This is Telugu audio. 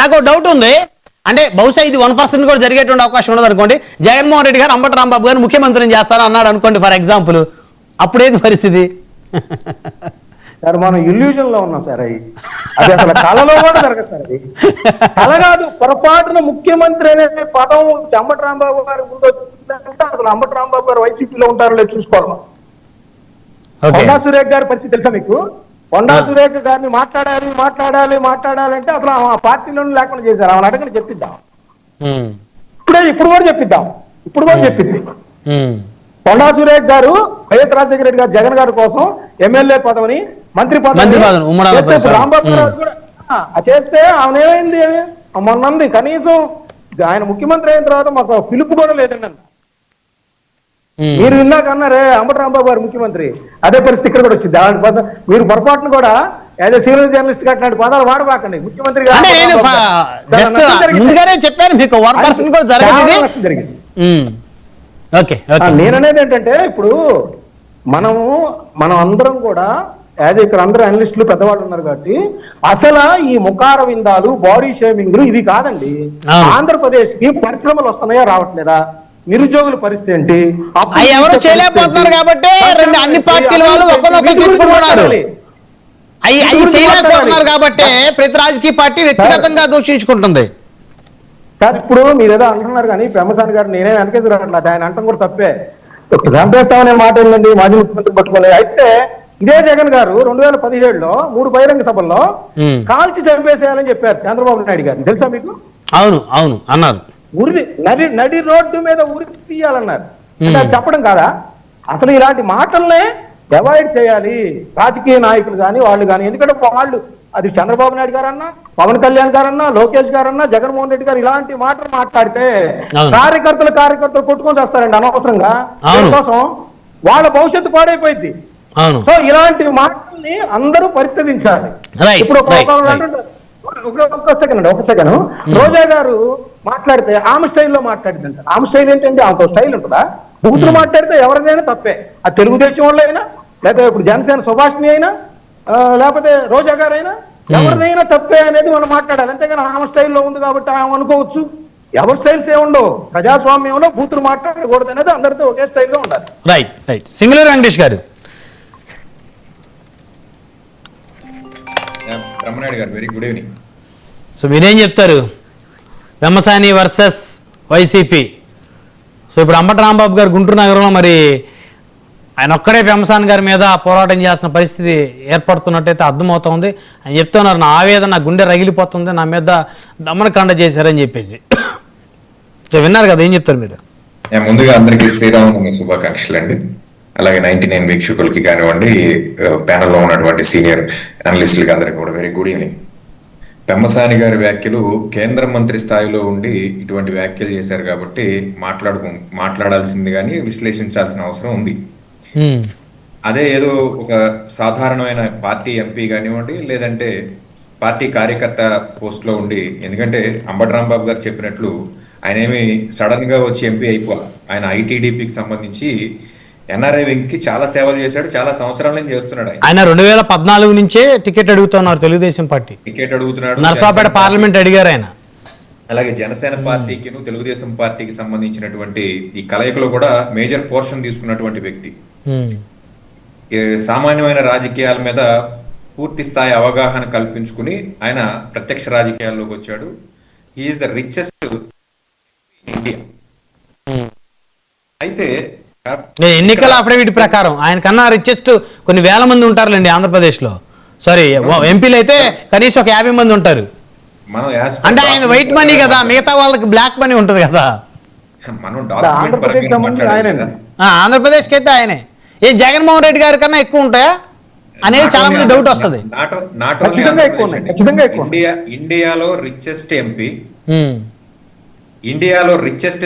నాకు డౌట్ ఉంది. అంటే బహుశా ఇది 1% కూడా జరిగేటువంటి అవకాశం ఉండదు అనుకోండి. జగన్మోహన్ రెడ్డి గారు అంబటి రాంబాబు గారు ముఖ్యమంత్రిని చేస్తారని అన్నాడు అనుకోండి ఫర్ ఎగ్జాంపుల్, అప్పుడేది పరిస్థితి? సార్ మనం ఇల్యూజన్ లో ఉన్నాం సార్. అది అసలు కళలో కూడా జరగదు సార్. అది కళ కాదు. పొరపాటున ముఖ్యమంత్రి అనే పదం అంబటి రాంబాబు గారి ముందు వచ్చిందంటే అసలు అంబటి రాంబాబు గారు వైసీపీలో ఉంటారో లేదు చూసుకోవాలి. కొండా సురేఖ్ గారి పరిస్థితి తెలుసా మీకు? కొండా సురేఖ గారిని మాట్లాడాలంటే అసలు ఆ పార్టీలోనే లేకుండా చేశారు. ఆమెను అడగని చెప్పిద్దాం. ఇప్పుడు కూడా చెప్పింది. కొండా సురేఖ గారు వైఎస్ రాజశేఖర రెడ్డి గారు జగన్ గారి కోసం ఎమ్మెల్యే పదవిని మంత్రి పదవి రాంబాబు గారు కూడా చేస్తే ఆమె ఏమైంది? మొన్నంది కనీసం ఆయన ముఖ్యమంత్రి అయిన తర్వాత మాకు పిలుపు కూడా లేదండి. మీరు ఇందాక అన్నారే అంబటి రాంబాబు గారు ముఖ్యమంత్రి, అదే పరిస్థితి ఇక్కడ కూడా వచ్చింది. మీరు పొరపాటును కూడా యాజ్ ఎ సీనియర్ జర్నలిస్ట్ గా అట్లాంటి పదాలు వాడబాకండి. ముఖ్యమంత్రి జరిగింది. నేననేది ఏంటంటే ఇప్పుడు మనం అందరం కూడా యాజ్ ఇక్కడ అందరూ అనలిస్టులు పెద్దవాళ్ళు ఉన్నారు కాబట్టి అసలు ఈ ముఖార విందాలు, బాడీ షేమింగ్లు ఇవి కాదండి. ఆంధ్రప్రదేశ్ కి పరిశ్రమలు వస్తున్నాయా రావట్లేదా? నిరుద్యోగుల పరిస్థితి ఏంటి? ఎవరు చేయలేకపోతున్నారు కాబట్టి అన్ని పార్టీల వాళ్ళు చేయలేకపోతున్నారు కాబట్టి ప్రతి రాజకీయ పార్టీ వ్యక్తిగతంగా దూషించుకుంటుంది. సార్ ఇప్పుడు మీరు ఏదో అంటున్నారు కానీ పెమ్మసాని గారు నేనే వెనకేది ఆయన అంటాం కూడా తప్పే. చంపేస్తామనే మాట ఏంటండి మాజీ ముఖ్యమంత్రి పట్టుకోలేదు. అయితే ఇదే జగన్ గారు 2017లో 3 బహిరంగ సభల్లో కాల్చి చంపేసేయాలని చెప్పారు చంద్రబాబు నాయుడు గారు. తెలుసా మీకు? అవును అన్నారు. నడి రోడ్డు మీద ఉరి తీయాలన్నారు. చెప్పడం కాదా? అసలు ఇలాంటి మాటల్నే అవాయిడ్ చేయాలి రాజకీయ నాయకులు కానీ వాళ్ళు కానీ. ఎందుకంటే వాళ్ళు అది చంద్రబాబు నాయుడు గారన్నా, పవన్ కళ్యాణ్ గారన్నా, లోకేష్ గారన్నా, జగన్మోహన్ రెడ్డి గారు ఇలాంటి మాటలు మాట్లాడితే కార్యకర్తలు కొట్టుకొని చేస్తారండి అనవసరంగా. దానికోసం వాళ్ళ భవిష్యత్తు పాడైపోయింది. సో ఇలాంటి మాటల్ని అందరూ పరిత్యజించాలి. ఇప్పుడు ఒక్క సెకండ్ రోజా గారు మాట్లాడితే ఆమె స్టైల్లో మాట్లాడిందంట. ఆమె స్టైల్ ఏంటంటే ఆమె స్టైల్ ఉంటుందా? బూతులు మాట్లాడితే ఎవరిదైనా తప్పే. అది తెలుగుదేశం వాళ్ళు అయినా, లేకపోతే ఇప్పుడు జనసేన సుభాష్ని అయినా, లేకపోతే రోజా గారు అయినా, ఎవరిదైనా తప్పే అనేది మనం మాట్లాడాలి. అంతేగాని ఆమె స్టైల్లో ఉంది కాబట్టి ఆమె అనుకోవచ్చు. ఎవరి స్టైల్స్ ఏముండవు. ప్రజాస్వామ్యంలో బూతులు మాట్లాడకూడదు అనేది అందరితో ఒకే స్టైల్లో ఉండాలి. రైట్ సింగులర్ వెంకటేష్ గారు. బ్రహ్మనాయుడు గారు వెరీ గుడ్ ఈవినింగ్. సో మీరేం చెప్తారు పెమ్మసాని వర్సెస్ వైసీపీ? సో ఇప్పుడు అంబటి రాంబాబు గారు గుంటూరు నగరంలో మరి ఆయన ఒక్కడే పెమ్మసాని గారి మీద పోరాటం చేసిన పరిస్థితి ఏర్పడుతున్నట్టయితే అర్థమవుతుంది. ఆయన చెప్తున్నారు నా ఆవేదన, నా గుండె రగిలిపోతుంది, నా మీద దమనకాండ చేశారని చెప్పేసి. సో విన్నారు కదా, ఏం చెప్తారు మీరు? ముందుగా అందరికీ శ్రీరామనవమి శుభాకాంక్షలు అండి. అలాగే 99 వీక్షకులకి కానివ్వండి, ప్యానల్లో ఉన్నటువంటి సీనియర్ అనలిస్టులకి అందరికీ కూడా వెరీ గుడ్ ఈవినింగ్. పెమ్మసాని గారి వ్యాఖ్యలు కేంద్ర మంత్రి స్థాయిలో ఉండి ఇటువంటి వ్యాఖ్యలు చేశారు కాబట్టి మాట్లాడాల్సింది కానీ విశ్లేషించాల్సిన అవసరం ఉంది. అదే ఏదో ఒక సాధారణమైన పార్టీ ఎంపీ కానివ్వండి, లేదంటే పార్టీ కార్యకర్త పోస్ట్లో ఉండి, ఎందుకంటే అంబటి రాంబాబు గారు చెప్పినట్లు ఆయన ఏమి సడన్ గా వచ్చి ఎంపీ అయిపోవాలి. ఆయన ఐటీడీపీకి సంబంధించి ఎన్ఆర్ఐ వింగ్ కి చాలా సేవలు చేశాడు, చాలా సంవత్సరాల నుంచి చేస్తున్నాడు. ఆయన 2014 నుంచే టికెట్ అడుగుతున్నారు తెలుగుదేశం పార్టీ. టికెట్ అడుగుతున్నాడు, నర్సాపేట పార్లమెంట్ అడిగారు ఆయన. అలాగే జనసేన పార్టీకి తెలుగుదేశం పార్టీకి సంబంధించినటువంటి ఈ కలయికలో కూడా మేజర్ పోర్షన్ తీసుకున్నటువంటి వ్యక్తి. సామాన్యమైన రాజకీయాల మీద పూర్తి స్థాయి అవగాహన కల్పించుకుని ఆయన ప్రత్యక్ష రాజకీయాల్లోకి వచ్చాడు. He is the richest India. అయితే ఎన్నికల అఫిడవిట్ ప్రకారం ఆయన కన్నా రిచెస్ట్ కొన్ని వేల మంది ఉంటారులేండి ఆంధ్రప్రదేశ్ లో. సారీ, ఎంపీలు అయితే కనీసం ఒక 50 మంది ఉంటారు. అంటే ఆయన వైట్ మనీ కదా, మిగతా వాళ్ళకి బ్లాక్ మనీ ఉంటుంది కదా. ఆంధ్రప్రదేశ్ కి అయితే ఆయనే. ఏ జగన్మోహన్ రెడ్డి గారి కన్నా ఎక్కువ ఉంటాయా అనేది చాలా మంది డౌట్ వస్తుంది. ఇండియాలో రిచెస్ట్ ఎంపీ, ఇండియాలో రిచెస్ట్